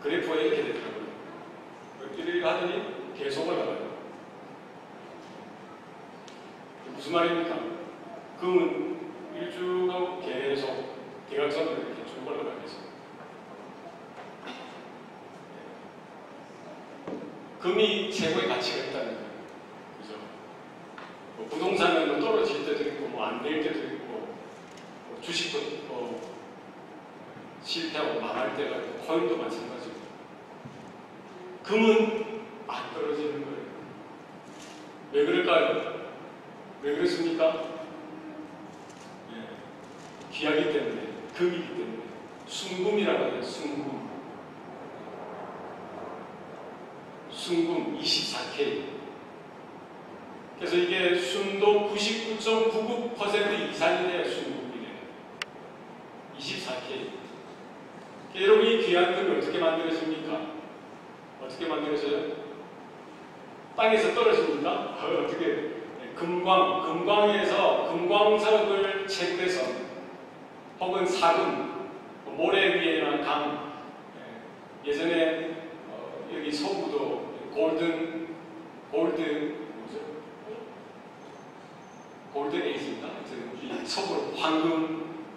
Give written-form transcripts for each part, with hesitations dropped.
그래프가 이렇게 되더라고요. 이렇게 하더니 계속 올라가요. 무슨 말입니까? 금은 일주가 계속 대각선으로 이렇게 쭉 올라가면서 금이 최고의 가치가 있다는 거예요. 그죠? 뭐 부동산은 떨어질 때도 있고, 뭐 안 될 때도 있고, 뭐 주식도 실패하고 망할 때가 있고, 코인도 마찬가지고. 금은 안 떨어지는 거예요. 왜 그럴까요? 왜 그렇습니까? 귀하기 때문에, 금이기 때문에. 순금이라고 해요, 순금. 순금 24K. 그래서 이게 순도 99.99% 이상이 돼야 순금이래요. 24K. 여러분, 이 귀한 금이 어떻게 만들어집니까? 어떻게 만들어져요? 땅에서 떨어집니까? 어떻게? 금광에서 금광석을 채굴해서 혹은 사금, 모래 위에나 강, 예전에 여기 서부도 골든 에이지인가? 서부로 황금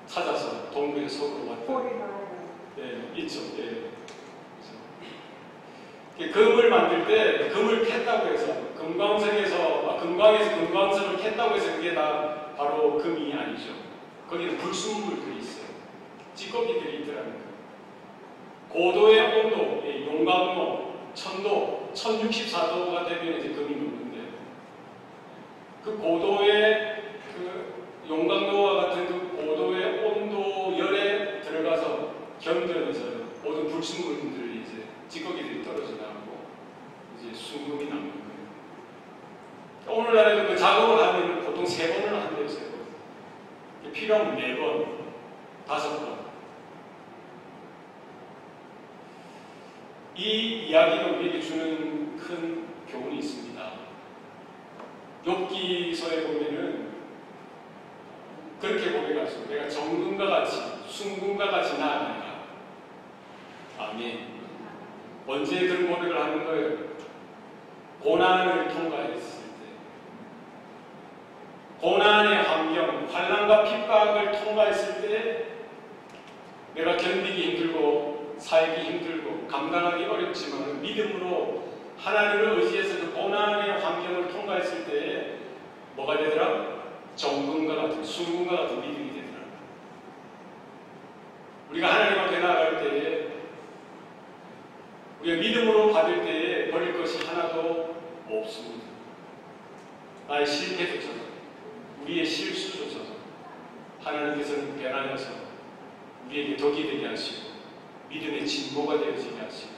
찾아서 동부에서 서부로 왔다. 있죠. 금을 만들 때 금을 캤다고 해서 금광에서 금광석을 캤다고 해서 그게 다 바로 금이 아니죠. 거기는 불순물들이 있어요. 찌꺼기들이 있더라는 거예요. 고도의 온도, 용광로, 1000도, 1064도가 되면 이제 금이 녹는데 그 고도의 용광로와 같은 그 고도의 온도 열에 들어가서 견뎌내서 모든 불순물들이 이제 찌꺼기들이 떨어져 나오고 이제 순금이 남는 거예요. 오늘날에도 그 작업을 하면 보통 3번을 한대요, 3번. 필요하면 4번, 5번. 이 이야기가 우리에게 주는 큰 교훈이 있습니다. 욥기서에 보면은 그렇게 고백하죠. 내가 정금과 같이, 순금과 같이 나아가리라. 아멘. 언제 그런 고백을 하는 거예요? 고난을 통과했을 때. 고난의 환경, 환난과 핍박을 통과했을 때 내가 견디기 힘들고 살기 힘들고 감당하기 어렵지만 믿음으로 하나님을 의지해서 그 고난의 환경을 통과했을 때 뭐가 되더라? 정금과 같은, 순금과 같은 믿음이 되더라. 우리가 하나님 앞에 나아갈 때에 우리가 믿음으로 받을 때에 버릴 것이 하나도 없습니다. 나의 실패조차도, 우리의 실수조차도 하나님께서는 변하여서 우리에게 덕이 되게 하시고 믿음의 진보가 되어지게 하시고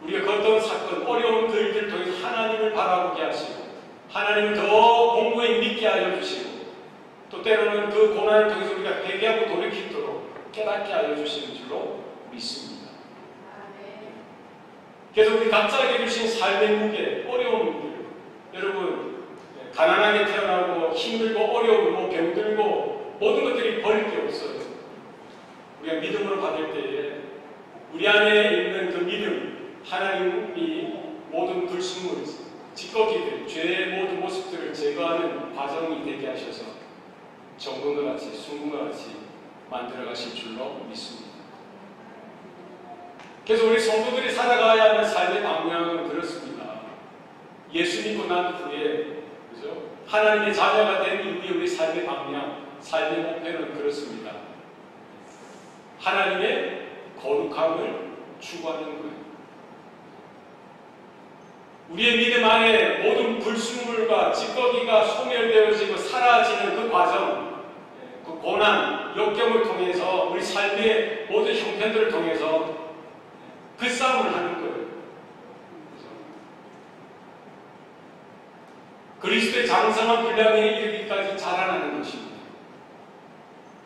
우리가 걷던 사건, 어려운 길들을 통해서 하나님을 바라보게 하시고 하나님을 더 공부에 믿게 하여 주시고 또 때로는 그 고난을 통해서 우리가 회개하고 돌이키도록 깨닫게 하여 주시는 줄로 믿습니다. 그래서 우리 각자에게 주신 삶의 무게, 어려운 무게, 여러분 가난하게 태어나고 힘들고 어려우고 병들고 모든 것들이 버릴 게 없어요. 우리가 믿음으로 받을 때에 우리 안에 있는 그 믿음, 하나님이 모든 불순물, 찌꺼기들, 죄의 모든 모습들을 제거하는 과정이 되게 하셔서 정금과 같이, 순금과 같이 만들어 가실 줄로 믿습니다. 그래서 우리 성도들이 살아가야 하는 삶의 방향은 그렇습니다. 예수 믿고 난 후에, 그죠? 하나님의 자녀가 된 이후에 우리 삶의 방향, 삶의 목표는 그렇습니다. 하나님의 거룩함을 추구하는 거예요. 우리의 믿음 안에 모든 불순물과 찌꺼기가 소멸되어지고 사라지는 그 과정, 그 고난, 역경을 통해서 우리 삶의 모든 형편들을 통해서 그 싸움을 하는 거예요. 그리스도의 장성한 분량에 이르기까지 자라나는 것입니다.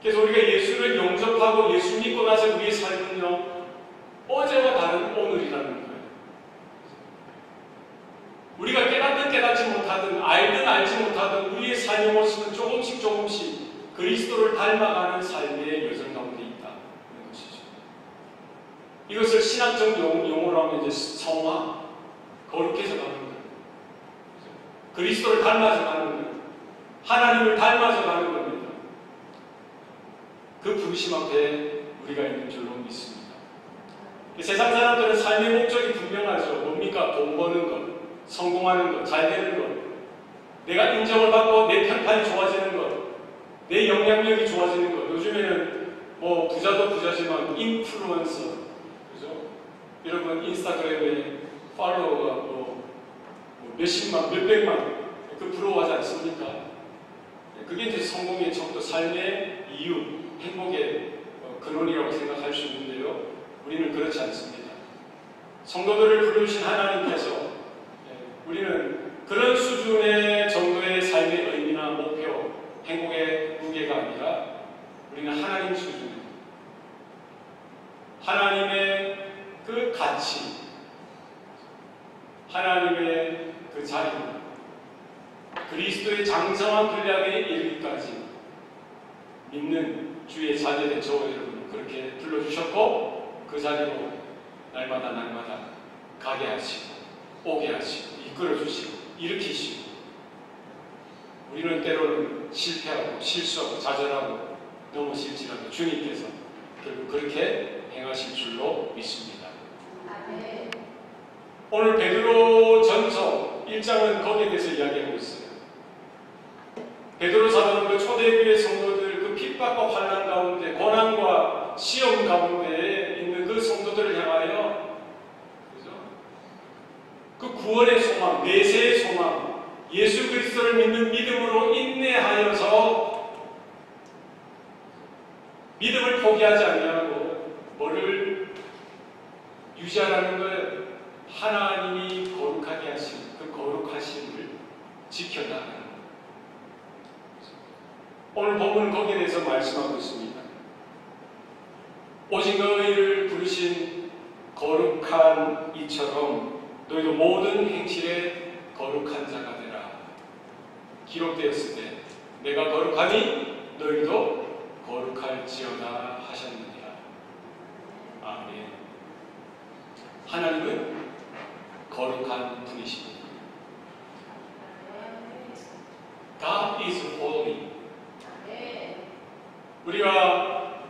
그래서 우리가 예수를 영접하고 예수 믿고 나서 우리의 삶은요, 어제와 다른 오늘이라는 거예요. 우리가 깨닫든 깨닫지 못하든 알든 알지 못하든 우리의 삶의 모습은 조금씩 그리스도를 닮아가는 삶의 여정 가운데 있다는 것이죠. 이것을 신학적 용어로 하면 이제 성화, 거룩해서 가는 거예요. 그리스도를 닮아서 가는 거예요. 하나님을 닮아서 가는 겁니다. 그 부르심 앞에 우리가 있는 줄로 믿습니다. 세상 사람들은 삶의 목적이 분명하죠. 뭡니까? 돈 버는 것, 성공하는 것, 잘 되는 것, 내가 인정을 받고 내 평판이 좋아지는 것, 내 영향력이 좋아지는 것. 요즘에는 뭐 부자도 부자지만 인플루언서, 그죠? 여러분 인스타그램에 팔로워가 뭐 몇십만, 몇백만 그 부러워하지 않습니까? 그게 이제 성공의 척도, 삶의 이유, 행복의 근원이라고 생각할 수 있는데요. 우리는 그렇지 않습니다. 성도들을 부르신 하나님께서 우리는 그런 수준의 정도의 삶의 의미나 목표, 행복의 무게가 아니라 우리는 하나님 수준의 하나님의 그 가치, 하나님의 그 자리, 그리스도의 장성한 분량에 이르기까지 믿는 주의 자녀된 저와 여러분 그렇게 불러주셨고 그 자리로 날마다 가게 하시고 오게 하시고 이끌어주시고 일으키시고 우리는 때로는 실패하고 실수하고 좌절하고 넘어질지라도 주님께서 결국 그렇게 행하실 줄로 믿습니다. 오늘 베드로 전서 1장은 거기에 대해서 이야기하고 있어요. 베드로 사도는 그 초대교회 성도들 그 핍박과 환난 가운데 고난과 시험 가운데 있는 그 성도들을 향하여 그죠? 그 구원의 소망, 내세의 소망, 예수 그리스도를 믿는 믿음으로 인내하여서 믿음을 포기하지 아니하고 뭐를 유지하라는 거예요. 하나님이 거룩하게 하신 그 거룩하심을 지켜나가는 거예요. 오늘 본문은 거기에 대해서 말씀하고 있습니다. 오직 너희를 부르신 거룩한 이처럼 너희도 모든 행실에 거룩한 자가 되라. 기록되었을 때 내가 거룩하니 너희도 거룩할지어다 하셨느니라. 아멘. 하나님은 거룩한 분이십니다. God is holy. 우리가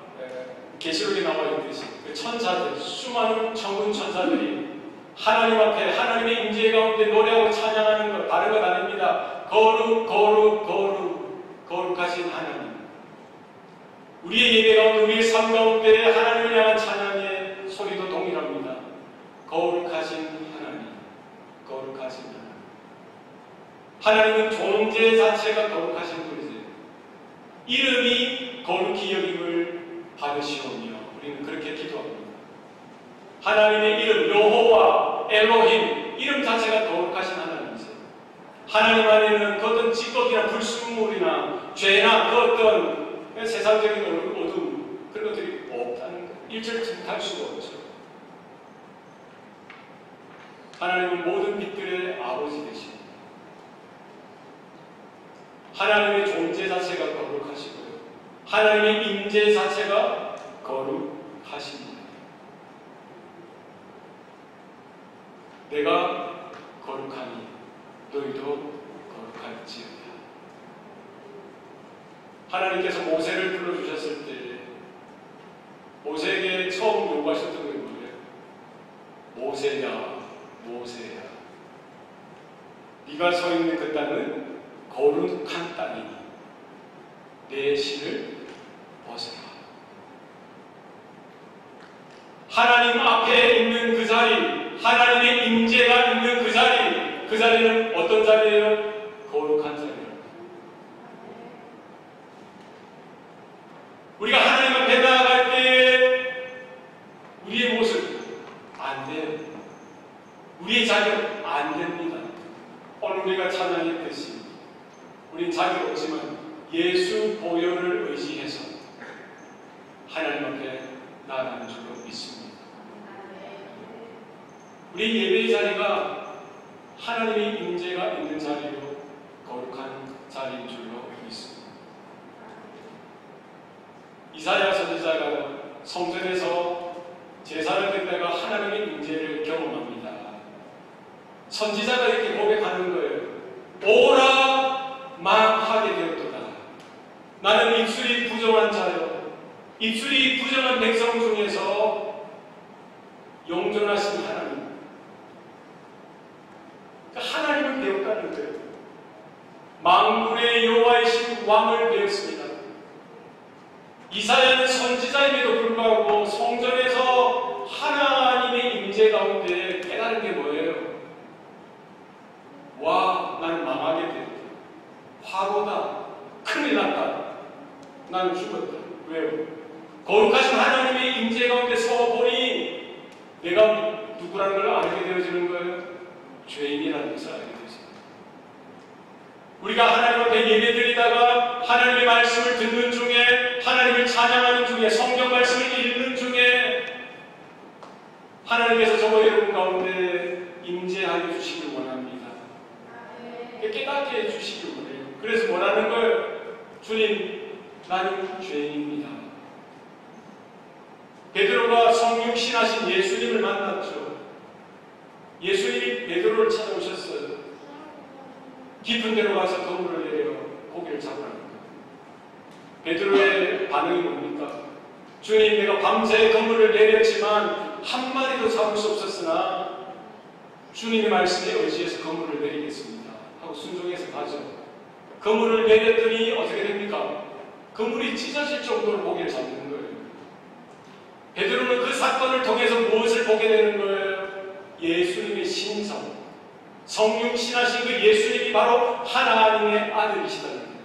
계시록에 나와 있듯이 천사들, 수많은 천군 천사들이 하나님 앞에 하나님의 임재 가운데 노래하고 찬양하는 것 다른 것 아닙니다. 거룩 거룩 거룩 거룩하신 하나님. 우리의 예배 가운데 우리의 삶 가운데 하나님을 향한 찬양의 소리도 동일합니다. 거룩하신 하나님, 거룩하신 하나님. 하나님은 존재 자체가 거룩하신 분이세요. 이름이 거룩히 여김을 받으시오며 우리는 그렇게 기도합니다. 하나님의 이름 여호와 엘로힘 이름 자체가 거룩하신 하나님이세요. 하나님 안에는 그 어떤 찌꺼기나 불순물이나 죄나 그 어떤 세상적인 어둠 그런 것들이 없다는 것. 일절증탈 수가 없죠. 하나님은 모든 빛들의 아버지 되십니다. 하나님의 존재 자체가 거룩하시고요. 하나님의 임재 자체가 거룩하십니다. 내가 거룩하니 너희도 거룩할지어다. 하나님께서 모세를 불러주셨을 때 모세에게 처음 요구하셨던 게 뭐예요? 모세야, 모세야. 네가 서 있는 그 땅은 거룩한 땅이니 내 신을 벗어라. 하나님 앞에 있는 그 자리, 하나님의 임재가 있는 그 자리, 그 자리는 어떤 자리예요? 거룩한 자리예요. 우리가 하나님 앞에 나아갈 때 우리의 모습 안 돼요. 우리의 자격 안 됩니다. 오늘 우리가 찬양했듯이 우리는 자격 없지만 예수 보혈을 의지해서 하나님 앞에 나아가는 줄로 믿습니다. 우리 예배의 자리가 하나님의 임재가 있는 자리로 거룩한 자리인 줄로 믿습니다. 이사야 선지자가 성전에서 제사를 드릴 때 선지자가 이렇게 고백하는 거예요. 오라 망하게 되었도다. 나는 입술이 부정한 자요, 입술이 부정한 백성 중에서 영존하신 하나님, 하나님을 배웠다는 거예요. 만군의 여호와이신 왕을 배웠습니다. 이사야는 선지자임에도 불구하고 성전에서 하나님의 임재 가운데 깨달은 게 뭐예요? 와, 나는 망하게 됐다. 화로다. 큰일 났다. 나는 죽었다. 왜요? 거룩하신 하나님의 임재 가운데 서보니 내가 누구라는 걸 알게 되어지는 거예요. 죄인이라는 것을 알게 되어집니다. 우리가 하나님 앞에 예배드리다가 하나님의 말씀을 듣는 중에, 하나님을 찬양하는 중에, 성경 말씀을 읽는 중에 하나님께서 저와 여러분 가운데 임재하여 주시길 원합니다. 깨닫게 해주시길 원해요. 그래서 뭐라는 걸? 주님, 나는 죄인입니다. 베드로가 성육신하신 예수님을 만났죠. 예수님이 베드로를 찾아오셨어요. 깊은 데로 가서 그물을 내려 고기를 잡으라는 거예요. 베드로의 반응이 뭡니까? 주님, 내가 밤새 그물을 내렸지만 한 마리도 잡을 수 없었으나 주님의 말씀에 의지해서 그물을 내리겠습니다 하고 순종해서 가죠. 그물을 내렸더니 어떻게 됩니까? 그물이 찢어질 정도로 고기를 잡는 거예요. 베드로는 그 사건을 통해서 무엇을 보게 되는 거예요? 예수님의 신성, 성육신하신 그 예수님이 바로 하나님의 아들이시다는 거예요.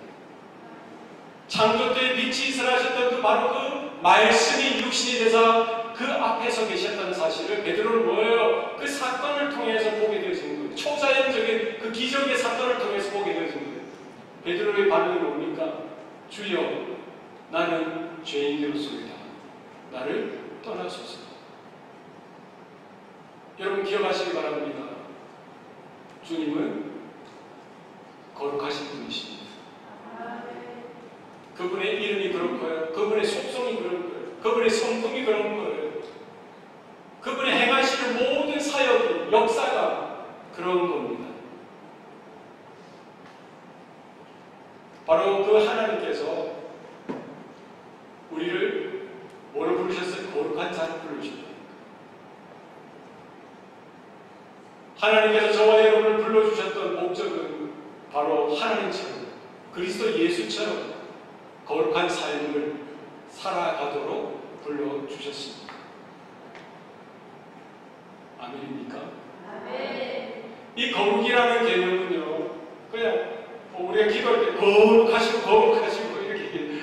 창조 때에 빛이 있으라 하셨던 그 바로 그 말씀이 육신이 되사 그 앞에 서 계셨다는 사실을 베드로는 뭐예요? 그 사건을 통해서 보게 되어진 거예요. 초자연적인 그 기적의 사건을 통해서 보게 되어진 거예요. 베드로의 반응이 뭡니까? 주여, 나는 죄인되었소이다. 나를 떠나소서. 여러분 기억하시기 바랍니다. 주님은 거룩하신 분이십니다. 그분의 이름이 그렇고요, 그분의 속성이 그런 거예요, 그분의 성품이 그런 거예요, 그분의 행하시는 모든 사역이, 역사가 그런 겁니다. 바로 그 하나님께서 우리를 뭐로 부르셨어요? 거룩한 자로 부르셨다. 하나님께서 저와 여러분을 불러주셨던 목적은 바로 하나님처럼, 그리스도 예수처럼 거룩한 삶을 살아가도록 불러주셨습니다. 아멘입니까? 아멘. 이 거룩이라는 개념은요, 그냥 우리가 기도할 때 거룩하시고 거룩하시고 이렇게,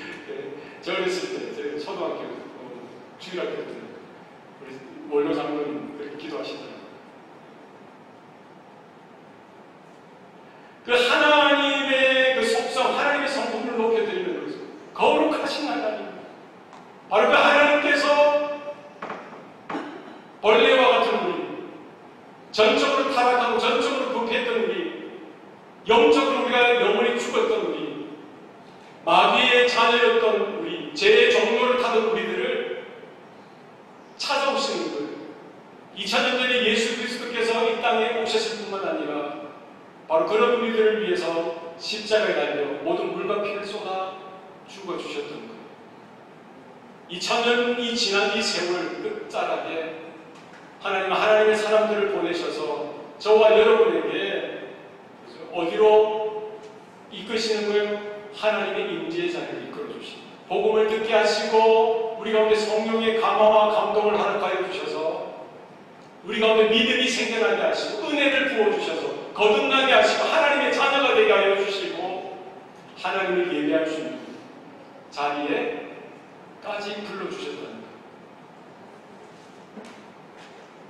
저 어렸을 때, 제가 초등학교 주일학교 때 우리 원로 장로님 그렇게 기도하시더라고요. 그 하나님의 그 속성, 하나님의 성품을 높여드리는 거죠. 거룩하신 하나님, 바로 그 하나님께서 벌레와 같은 우리, 전적으로 타락하고 전적으로 부패했던 우리, 영적으로 우리가 영원히 죽었던 우리, 마귀의 자녀였던 우리, 죄의 종로를 타던 우리들을 찾아오시는 거예요. 2000년 전에 예수 그리스도께서 이 땅에 오셨을 뿐만 아니라 바로 그런 우리들을 위해서 십자가에 달려 모든 물과 피를 쏟아 죽어주셨던 거예요. 2000년이 지난 이 세월 끝자락에 하나님은 하나님의 사람들을 보내셔서 저와 여러분에게 어디로 이끄시는 거예요? 하나님의 임재의 자리를 이끌어주십니다. 복음을 듣게 하시고 우리 가운데 성령의 감화와 감동을 허락하여 주셔서 우리 가운데 믿음이 생겨나게 하시고 은혜를 부어주셔서 거듭나게 하시고 하나님의 자녀가 되게 하여 주시고 하나님을 예배할 수 있는 자리에까지 불러주셨다는 것.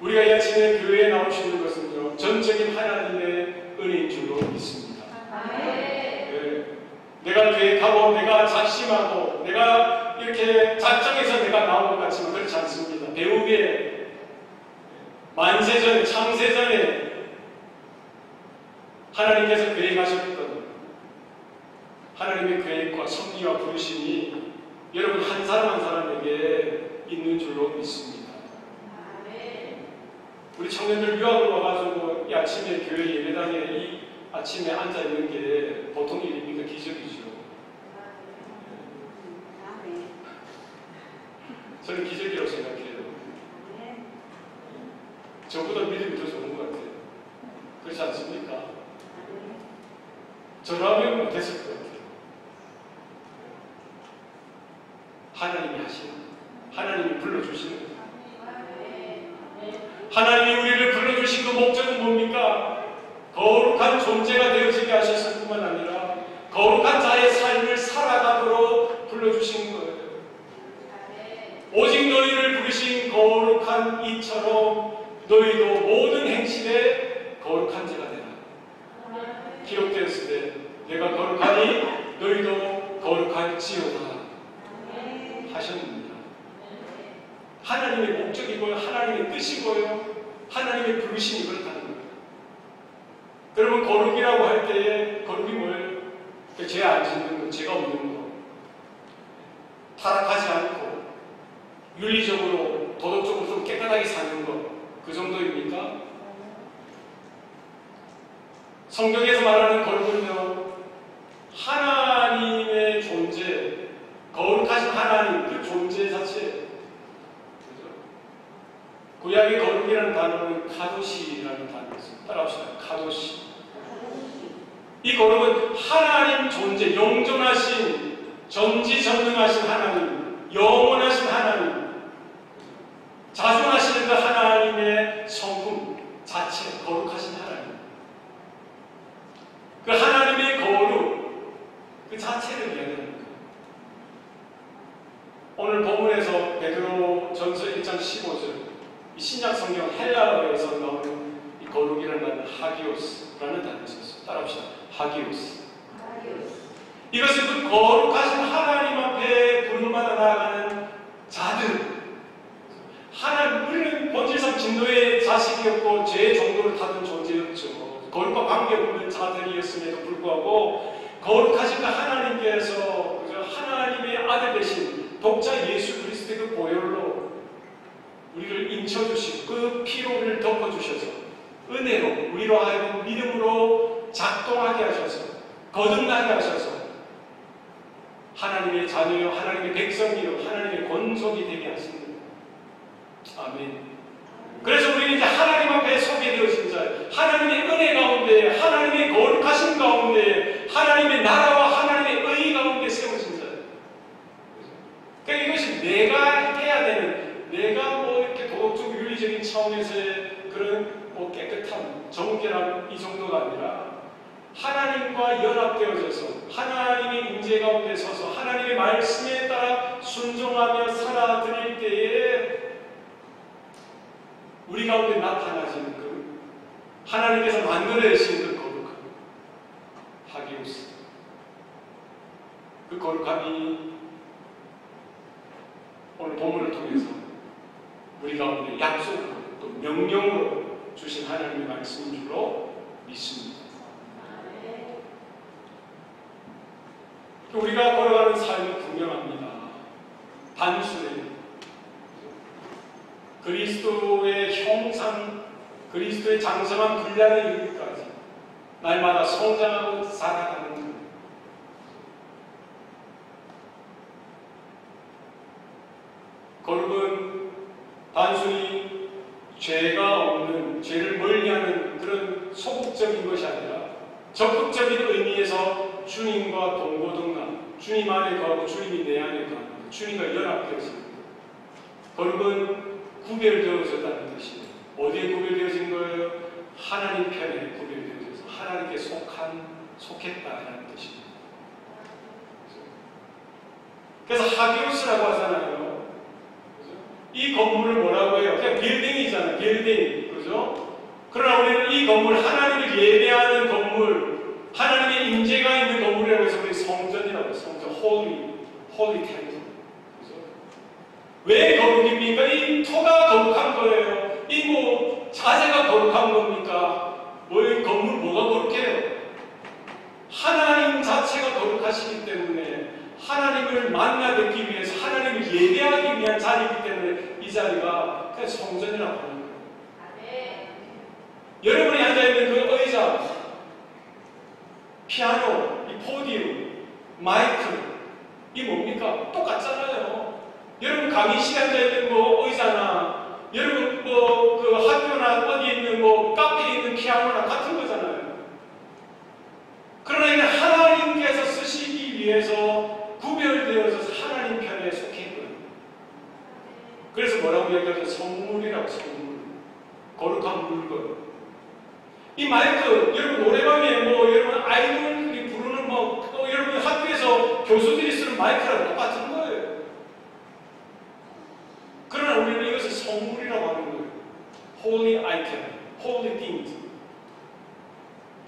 우리가 이 아침에 교회에 나올 수 있는 것은요, 전적인 하나님의 은혜인 줄로 믿습니다. 네. 내가 계획하고 내가 작심하고 내가 이렇게 작정해서 내가 나온 것 같지만 그렇지 않습니다. 배우기에 만세전에, 창세전에 하나님께서 계획하셨던 하나님의 계획과 섭리와 부르심이 여러분 한 사람 한 사람에게 있는 줄로 믿습니다. 우리 청년들 유학을 와가지고 이 아침에 교회 예배당에 이 아침에 앉아 있는 게 보통 일입니까? 기적이죠. 저는 기적이라고 생각해요. 저보다 믿음이 더 좋은 것 같아요. 그렇지 않습니까? 저라면 못했을 것 같아요. 하나님이 하시는, 하나님이 불러주시는 거예요. 하나님이 우리를 불러주신 그 목적은 뭡니까? 거룩한 존재가 되어지게 하셨을 뿐만 아니라 거룩한 자의 삶을 살아가도록 불러주신 거예요. 오직 너희를 부르신 거룩한 이처럼 너희도 모든 행실에 거룩한 자가 되라. 기록되었을 때 내가 거룩하니 너희도 거룩할지어다 하셨습니다. 하나님의 목적이고요, 하나님의 뜻이고요, 하나님의 부르심이 그렇다는 거예요. 그러면 거룩이라고 할 때에 거룩이 뭐예요? 죄 안 짓는 거, 죄가 없는 거, 타락하지 않고 윤리적으로 도덕적으로 좀 깨끗하게 사는 거, 그 정도입니까? 성경에서 말하는 거룩은요, 하나님의 존재, 거룩하신 하나님 그 존재 자체. 구약의 거룩이라는 단어는 카도시라는 단어였습니다. 따라합시다. 카도시. 이 거룩은 하나님 존재, 영존하신, 전지전능하신 하나님, 영원하신 하나님, 자존하시는 그 하나님의 성품 자체, 거룩하신 하나님. 그 하나님의 거룩, 그 자체를 이야기하는 거예요. 오늘 본문에서 베드로 전서 1장 15절, 이 신약 성경 헬라어에서 나오는 이 거룩이라는 단어 하기오스라는 단어가 있었어요. 따라합시다. 하기오스. 이것은 그 거룩하신 하나님 앞에 부름받아 나아가는 자들. 우리는 본질상 진노의 자식이었고 죄의 정도를 타던 존재였죠. 거룩과 관계없는 자들이었음에도 불구하고 거룩하신 그 하나님께서 하나님의 아들 되신 독자 예수 그리스도의 그 보혈로 우리를 인쳐주시고 그 피로 우리를 덮어주셔서 은혜로 우리로 하여금 믿음으로 작동하게 하셔서 거듭나게 하셔서 하나님의 자녀요, 하나님의 백성이요, 하나님의 권속이 되게 하십니다. 아멘. 그래서 우리는 이제 하나님 앞에 서게 되어진 자, 하나님의 은혜 가운데, 하나님의 거룩하신 가운데, 하나님의 나라와 하나님의 의 가운데 세워진 자예요. 그러니까 이것이 내가 해야 되는, 내가 뭐 이렇게 도덕적 윤리적인 차원에서의 그런 뭐 깨끗한 정결한 이 정도가 아니라 하나님과 연합되어져서 하나님의 임재 가운데 서서 하나님의 말씀에 따라 순종하며 살아드릴 때에 우리 가운데 나타나시는 그 하나님께서 만들어내신 그 거룩함, 하기오스. 그 거룩함이 오늘 본문을 통해서 우리 가운데 약속으로 또 명령으로 주신 하나님의 말씀인 줄로 믿습니다. 우리가 걸어가는 삶은 분명합니다. 단순해요. 그리스도의 형상, 그리스도의 장성한 분량에 이르기까지 날마다 성장하고 살아가는 것. 거룩은 단순히 죄가 없는, 죄를 멀리하는 그런 소극적인 것이 아니라 적극적인 의미에서 주님과 동고동락, 주님 안에 거하고 주님이 내 안에 거하는, 주님과 연합되어지는 것. 거룩은 구별되어졌다는 뜻이에요. 어디에 구별되어진 거예요? 하나님 편에 구별되어져서 하나님께 속했다라는 뜻입니다. 그래서 하기오스라고 하잖아요. 이 건물을 뭐라고 해요? 그냥 빌딩이잖아요. 빌딩. 그죠? 그러나 우리는 이 건물, 하나님을 예배하는 건물, 하나님의 임재가 있는 건물이라고 해서 우리 성전이라고 해요. 성전, 홀리 템플. 왜 거룩입니까? 이 토가 거룩한 거예요. 이 뭐 자세가 거룩한 겁니까? 뭐 이 건물 뭐가 거룩해요? 하나님 자체가 거룩하시기 때문에 하나님을 만나 뵙기 위해서 하나님을 예배하기 위한 자리이기 때문에 이 자리가 그냥 성전이라고 하는 거예요. 여러분이 앉아있는 그 의자, 피아노, 이 포디움, 마이크, 이 뭡니까? 똑같잖아요. 여러분 강의실에 앉아있는 뭐 의자나 여러분 그 학교나 어디에 있는 카페에 있는 피아노나 같은 거잖아요. 그러나 이는 하나님께서 쓰시기 위해서 구별되어서 하나님 편에 속해 있거든요. 그래서 뭐라고 얘기하죠? 성물이라고. 성물. 거룩한 물건. 이 마이크, 여러분 노래방에 여러분 아이돌이 부르는 여러분 학교에서 교수들이 쓰는 마이크랑 똑같은 거예요. 그러나 우리는 이것을 성물이라고 하는 거예요. Holy item, holy things.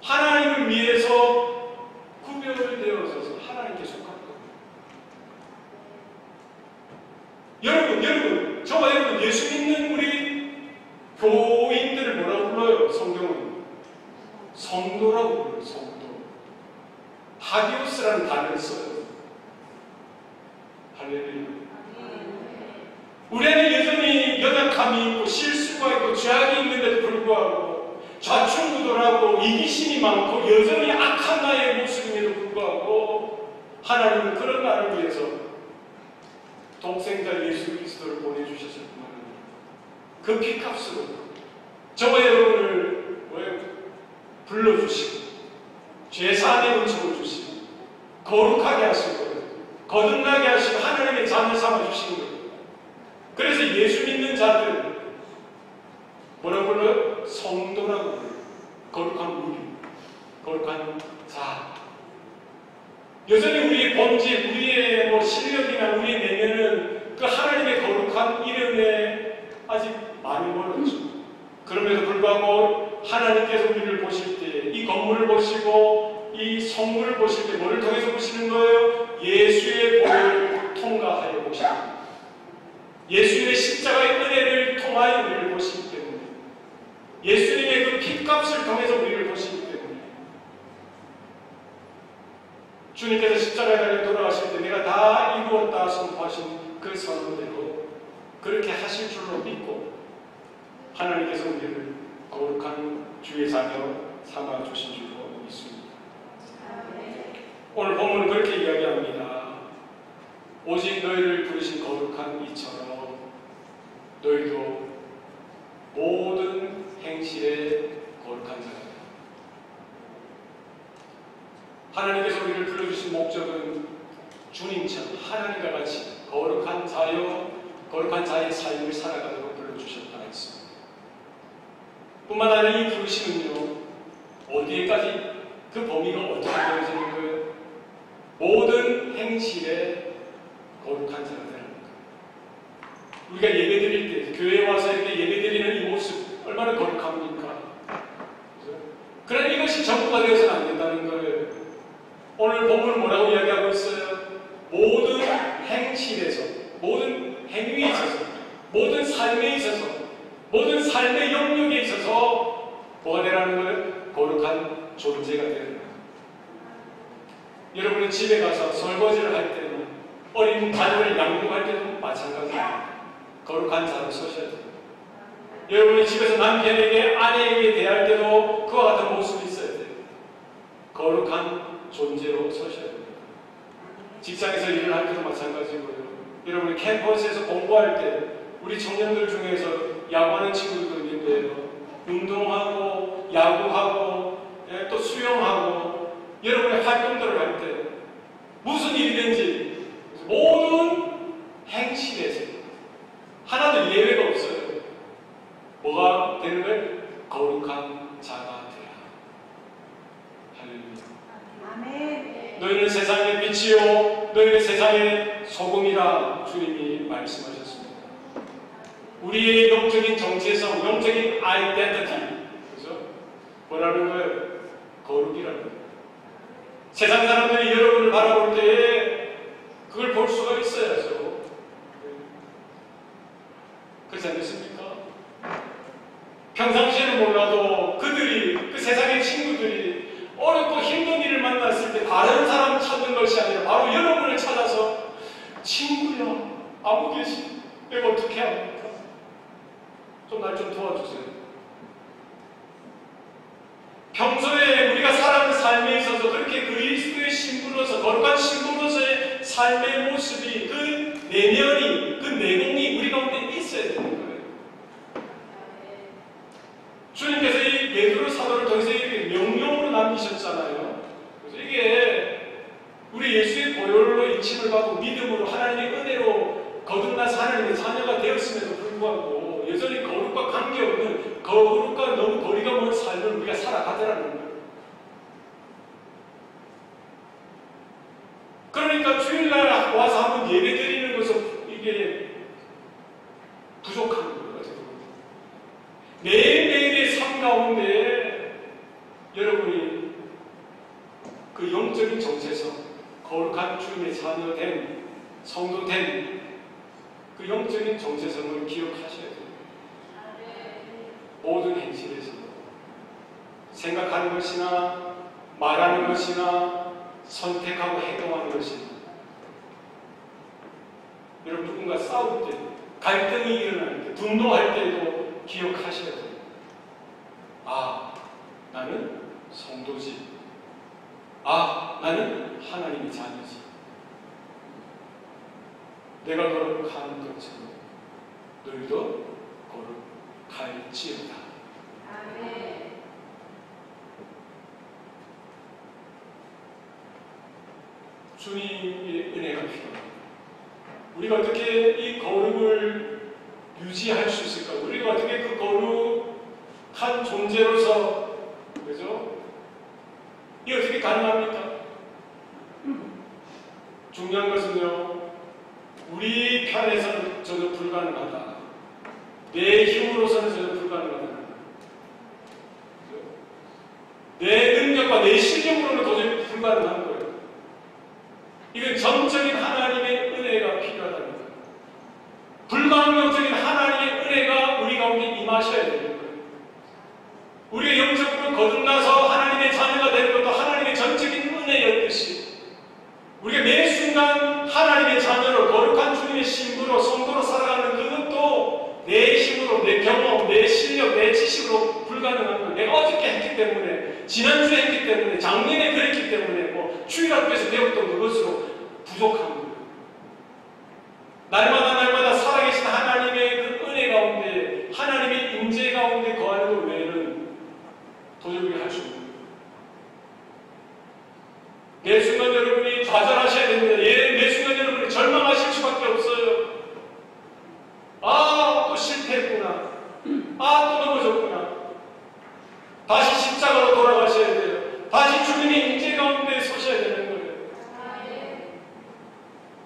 하나님을 위해서 구별되어서 하나님께 속한 거예요. 여러분, 저와 여러분 예수 믿는 우리 교인들을 뭐라고 불러요? 성경은 성도라고 불러요. 성도. 하디오스라는 단어를 써요. 할렐루야. 우리 안에 여전히 연약함이 있고 실수가 있고 죄악이 있는데도 불구하고 좌충우돌하고 이기심이 많고 여전히 악한 나의 모습임에도 불구하고 하나님은 그런 나를 위해서 독생자 예수 그리스도를 보내주셨을 뿐만 아니라 그 피값으로 저와 여러분을 불러주시고 죄사함의 은총을 주시고 거룩하게 하시고 거듭나게 하시고 하나님의 자녀 삼아주신 거예요. 그래서 예수 믿는 자들 뭐라고 불러요? 성도라고 불러요. 거룩한 무리, 거룩한 자. 여전히 우리의 본질, 우리의 실력이나 우리의 내면은 그 하나님의 거룩한 이름에 아직 많이 멀었죠. 그럼에도 불구하고 하나님께서 우리를 보실 때 이 건물을 보시고 이 성물을 보실 때 뭐를 통해서 보시는 거예요? 예수의 보혈을 통과하여 보십니다. 예수님의 십자가의 은혜를 통하여 우리를 보시기 때문에 예수님의 그 핏값을 통해서 우리를 보시기 때문에 주님께서 십자가에 달려 돌아가실 때 내가 다 이루었다 선포하신 그 선언대로 그렇게 하실 줄로 믿고 하나님께서 우리를 거룩한 주의 자녀 삼아주신 줄로 믿습니다. 오늘 본문은 그렇게 이야기합니다. 오직 너희를 부르신 거룩한 이처럼 너희도 모든 행실에 거룩한 자가 되라. 하나님께서 우리를 불러주신 목적은 주님처럼 하나님과 같이 거룩한 자의 삶을 살아가도록 불러주셨다 했습니다. 뿐만 아니라 이 부르심은요, 어디에까지 그 범위가 어떻게 되어지는 거예요? 모든 행실에 거룩한 자가 되는 거예요. 우리가 예배 드릴 때, 교회에 와서 이렇게 예배 드리는 이 모습 얼마나 거룩합니까? 그러나 이것이 전부가 되어서는 안 된다는 거예요. 오늘 본문은 뭐라고 이야기하고 있어요? 모든 행실에서, 모든 행위에 있어서, 모든 삶에 있어서, 모든 삶의 영역에 있어서 뭐가 되라는 거예요? 거룩한 존재가 되는 거예요. 여러분은 집에 가서 설거지를 할 때는 어린 자녀를 양육할 때도 마찬가지입니다. 거룩한 자로 서셔야 돼요. 여러분이 집에서 남편에게 아내에게 대할 때도 그와 같은 모습이 있어야 돼요. 거룩한 존재로 서셔야 됩니다. 직장에서 일을 할 때도 마찬가지고요. 여러분이 캠퍼스에서 공부할 때 우리 청년들 중에서 야구하는 친구들도 있는데요. 운동하고 야구하고 또 수영하고 여러분의 활동들을 할 때 무슨 일이든지 모든 행실에서 하나도 예외가 없어요. 뭐가 되는 거예요? 거룩한 자가 되라. 할렐루야. 아멘. 너희는 세상의 빛이요 너희는 세상의 소금이라 주님이 말씀하셨습니다. 우리의 영적인 정체성, 영적인 아이덴티티, 그래서 뭐라는 거예요? 거룩이라는 거예요. 세상 사람들이 여러분을 바라볼 때에 그걸 볼 수가 있어야죠. 그렇지 않겠습니까? 평상시에는 몰라도 그들이, 그 세상의 친구들이 어렵고 힘든 일을 만났을 때 다른 사람 찾는 것이 아니라 바로 여러분을 찾아서 친구야, 아무 계시, 내가 어떻게 합니까? 좀 날 좀 도와주세요. 신부로서 거룩한 신부로서의 삶의 모습이 그 내면이 그 내공이 우리 가운데 있어야 되는 거예요. 주님께서 이 베드로 사도를 통해서 이렇게 명령으로 남기셨잖아요. 그래서 이게 우리 예수의 보혈로 인침을 받고 믿음으로 하나님의 은혜로 거듭나서 하나님의 자녀가 되었음에도 불구하고 여전히 거룩과 관계없는 거룩과 너무 거리가 먼 삶을 우리가 살아가더라는 거예요. 그러니까 주일날 와서 한번 예배 드리는 것은 이게 부족한 거예요. 매일매일의 삶 가운데 여러분이 그 영적인 정체성, 거룩한 주님의 자녀된 성도된 그 영적인 정체성을 기억하셔야 돼요. 모든 행실에서 생각하는 것이나 말하는 것이나 선택하고 행동하는 것이나 여러분 누군가 싸울 때 갈등이 일어날 때 분노할 때도 기억하셔야 돼요. 아, 나는 성도지. 아, 나는 하나님의 자녀지. 내가 거룩한 것처럼 너희도 거룩할지어다. 아멘. 주님의 은혜가 필요합니다. 우리가 어떻게 이 거룩을 유지할 수 있을까? 우리가 어떻게 그 거룩한 존재로서, 그죠? 이게 어떻게 가능합니까? 중요한 것은요, 우리 편에서는 저도 불가능하다. 내 힘으로서는 저도 불가능하다. 내 능력과 내 실력으로는 도저히 불가능한 거예요. 이건 전적인 하나님의 은혜가 필요하다는 거예요. 불가항력적인 하나님의 은혜가 우리 가운데 임하셔야 되는 거예요. 우리가 영적으로 거듭나서 하나님의 자녀가 되는 것도 하나님의 전적인 은혜였듯이 우리가 매 순간 하나님의 자녀로 거룩한 주님의 신부로 성도로 살아가는 그것도 내 힘으로, 내 경험, 내 실력, 내 지식으로 불가능한 거예요. 내가 어저께 했기 때문에, 지난주에 했기 때문에, 작년에 그랬기 때문에, 뭐 주일학교에서 배웠던 그것으로 부족한 거예요. 날마다 살아계신 하나님의 그 은혜 가운데, 하나님의 임재 가운데 거하는 것 외에는 도저히 할 수 없는 거예요. 매 순간 여러분이 좌절하셔야 됩니다. 매 순간 여러분이 절망하실 수밖에 없어요. 아, 또 실패했구나. 아, 또 넘어졌구나. 다시 십자가로 돌아가셔야 돼요. 다시 주님의 임재 가운데 서셔야 되는 거예요.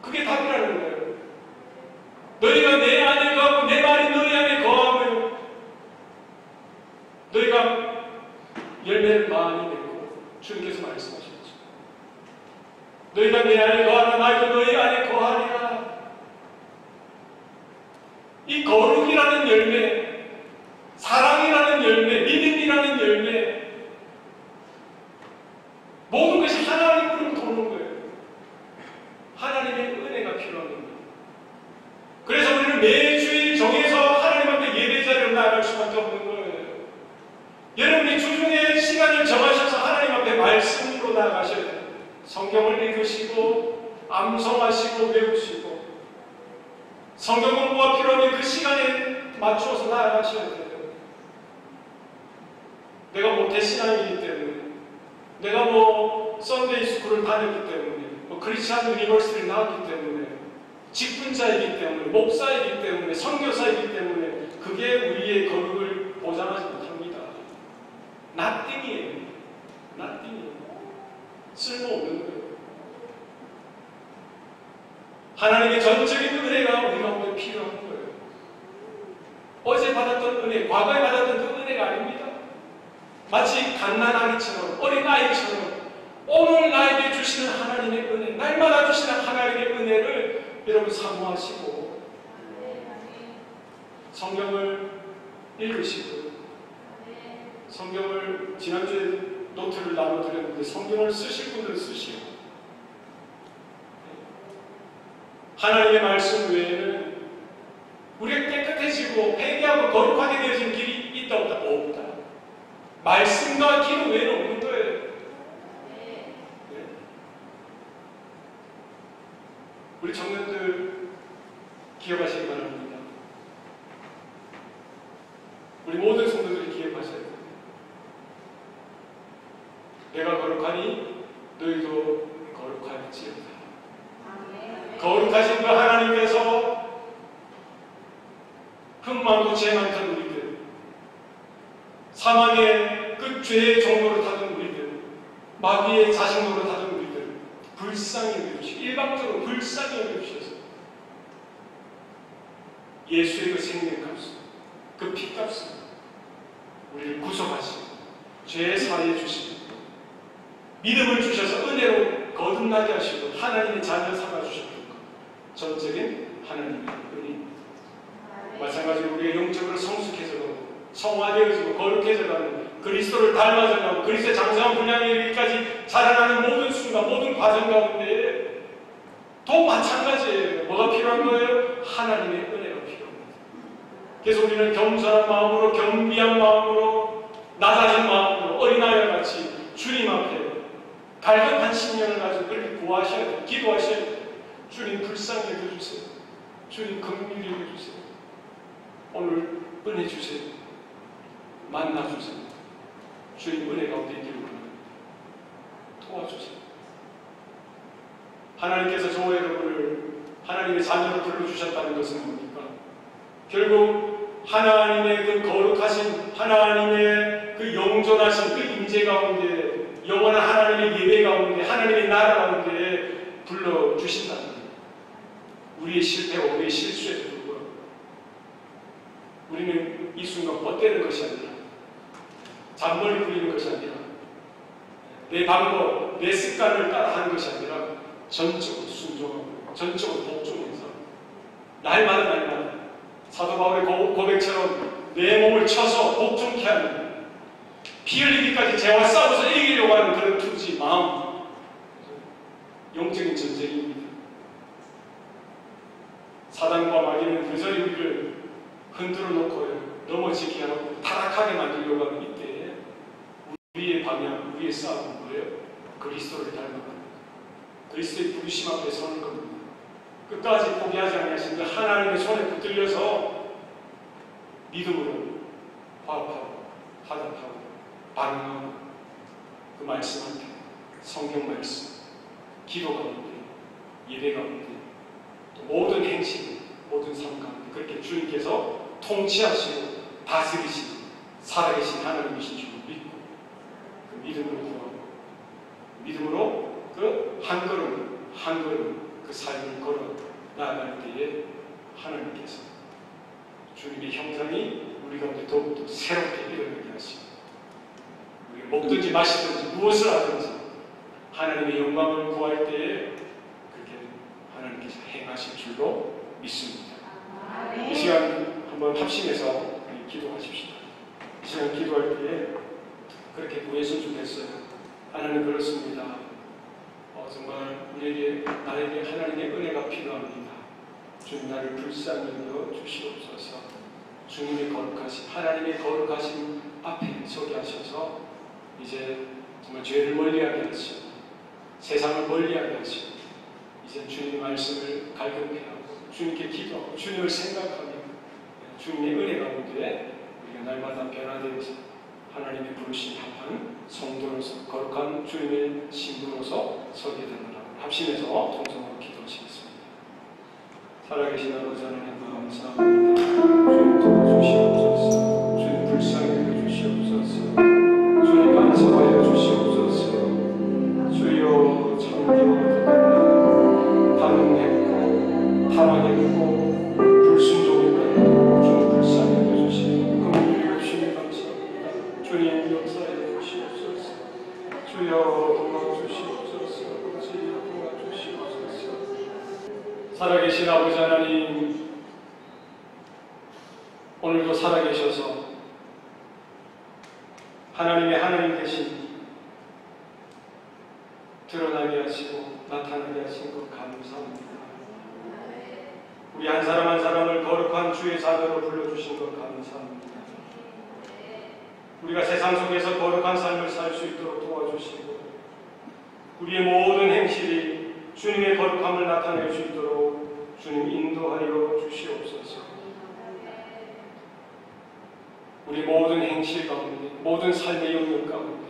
그게 답이라는 거예요. 너희가 내 안에 거하고 내 말이 너희 안에 거하면 너희가 열매를 많이 맺고, 주님께서 말씀하셨죠. 너희가 내 안에 거하나 나도 너희 안에 거하리라. 이 거룩이라는 열매, 사랑이라는 열매, 믿음이라는 열매, 모든 것이 하나님으로 도는 거예요. 하나님의 은혜가 필요한 겁니다. 그래서 우리는 매주일 정해서 하나님 앞에 예배자리로 나아갈 수밖에 없는 거예요. 여러분이 주중에 시간을 정하셔서 하나님 앞에 말씀으로 나아가셔야 돼요. 성경을 읽으시고 암송하시고 외우시고 성경 공부가 필요하면 그 시간에 맞추어서 나아가셔야 돼요. 내가 뭐 대신앙이기 때문에, 내가 뭐 썬데이 스쿨을 다녔기 때문에, 뭐 크리스찬 유니버시티를 나왔기 때문에, 직분자이기 때문에, 목사이기 때문에, 선교사이기 때문에 그게 우리의 거룩을 보장하지 못합니다. nothing이에요. nothing이에요. 쓸모없는 거예요. 하나님의 전적인 은혜가 우리 가운데 필요한 거예요. 어제 받았던 은혜, 과거에 받았던 그 은혜가 아닙니다. 마치 갓난아기처럼, 어린아이처럼 오늘 나에게 주시는 하나님의 은혜, 날마다 주시는 하나님의 은혜를 여러분 사모하시고 성경을 읽으시고, 성경을 지난주에 노트를 나눠드렸는데 성경을 쓰실 분들은 쓰시고, 하나님의 말씀 외에는 우리가 깨끗해지고 회개하고 거룩하게 되어진 길이 있다 없다? 없다. 말씀과 기도 외에는 없는 거예요. 네. 청년들 기억하시기 바랍니다. 우리 모든 성도들이 기억하셔야 됩니다. 내가 거룩하니 너희도 거룩할지어다. 거룩하신 그 하나님께서 흠망도 죄 많던 우리들, 사망의 그 죄의 종로로 타던 우리들, 마귀의 자식노로 타던 우리들 불쌍히 여겨주시고, 일방적으로 불쌍히 여겨주셔서 예수의 그 생명값을, 그 피값을 우리를 구속하시고 죄 사하여 주시고 믿음을 주셔서 은혜로 거듭나게 하시고 하나님의 자녀 삼아주셨던 것, 전적인 하나님의 은혜입니다. 마찬가지로 우리가 영적으로 성숙해져가고 성화되어지고 거룩해져가는, 그리스도를 닮아져가고 그리스도의 장성한 분량에 이르기까지 자라나는 모든 순간, 모든 과정 가운데 또 마찬가지예요. 뭐가 필요한 거예요? 하나님의 은혜가 필요합니다. 그래서 우리는 겸손한 마음으로, 겸비한 마음으로, 낮아진 마음으로 어린아이와 같이 주님 앞에 갈급한 심령을 가지고 그렇게 구하셔야 돼요. 기도하셔야 돼요. 주님 불쌍히 여겨주세요. 주님 긍휼히 여겨주세요. 오늘 은혜 주세요. 만나주세요. 주님 은혜 가운데 있기를 원합니다. 도와주세요. 하나님께서 저와 여러분을 하나님의 자녀로 불러주셨다는 것은 뭡니까? 결국 하나님의 그 거룩하신, 하나님의 그 영존하신 그 임재 가운데, 영원한 하나님의 예배 가운데, 하나님의 나라 가운데 불러주신다는 거예요. 우리의 실패와 우리의 실수에도 불구하고 우리는 이 순간 뻗대는 것이 아니라, 잔머리 굴리는 것이 아니라, 내 방법, 내 습관을 따라하는 것이 아니라 전적으로 순종하고 전적으로 복종해서 날마다 사도 바울의 고백처럼 내 몸을 쳐서 복종케 하는, 피 흘리기까지 죄와 싸워서 이기려고 하는 그런 투지, 마음, 영적인 전쟁입니다. 사단과 마귀는 그저리 우리를 흔들어 놓고 넘어지게 하고 타락하게 만들려고 하는 이때에 우리의 방향, 우리의 싸움은 뭐예요? 그리스도를 닮아가는 것, 그리스도의 부르심 앞에 서는 겁니다. 끝까지 포기하지 않으신 그 하나님의 손에 붙들려서 믿음으로 화합하고 화답하고 반응하고 그 말씀 앞에, 성경 말씀, 기도 가운데, 예배 가운데, 또 모든 행실, 모든 삶 가운데 그렇게 주님께서 통치하시고 다스리시고 살아계신 하나님이신 줄 믿고 그 믿음으로 구하고 믿음으로 그 한 걸음 한 걸음 그 삶을 걸어 나아갈 때에 하나님께서 주님의 형상이 우리 가운데 더욱더 새롭게 일어나게 하시고, 우리가 먹든지 마시든지 무엇을 하든지 하나님의 영광을 구할 때에 그렇게 하나님께서 행하실 줄로 믿습니다. 이 시간 한번 합심해서 기도하십시다. 이 시간 기도할 때에 그렇게 구했으면 좋겠어요. 하나님, 그렇습니다. 정말 우리에게, 나에게 하나님의 은혜가 필요합니다. 주님, 나를 불쌍히 여겨 주시옵소서. 주님의 거룩하신, 하나님의 거룩하신 앞에 서게 하셔서 이제 정말 죄를 멀리하게 하시고 세상을 멀리하게 하시고 이제 주님의 말씀을 갈급해하고 주님께 기도하고 주님을 생각하며 주님의 은혜 가운데 우리가 날마다 변화되어서 하나님의 부르심 합한 성도로서, 거룩한 주님의 신부로서 서게 되느라 합심해서 통성으로 기도하시겠습니다. 살아계신 아버지 하나님, 감사합니다. 주님 도와주시옵소서. 주님 불쌍히 여겨주시옵소서. 주님 안서하여 주시옵소서. 주여, 참기와 반응했고 타락했고 불순종했고 주님 불쌍히 여겨주시고 긍휼히 여기시니 감사합니다. 주님 역사해 주시옵소서. 주여 도와주시옵소서. 주여 도와주시옵소서. 살아계신 아버지 하나님, 오늘도 살아계셔서 하나님의 하나님 되신 드러나게 하시고 나타나게 하신 것 감사합니다. 우리 한 사람 한 사람을 거룩한 주의 자녀로 불러주신 것 감사합니다. 우리가 세상 속에서 거룩한 삶을 살 수 있도록 도와주시고 우리의 모든 행실이 주님의 거룩함을 나타낼 수 있도록 주님 인도하여 주시옵소서. 우리 모든 행실 가운데, 모든 삶의 영역 가운데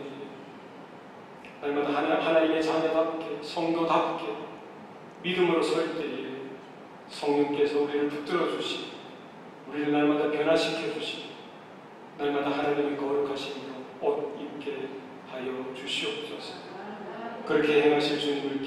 날마다 하나님의 자녀답게, 성도답게 믿음으로 설 때에 성령께서 우리를 붙들어 주시고 우리를 날마다 변화시켜 주시고 날마다 하나님의 거룩하심으로 옷 입게 하여 주시옵소서. 그렇게 행하실 주님을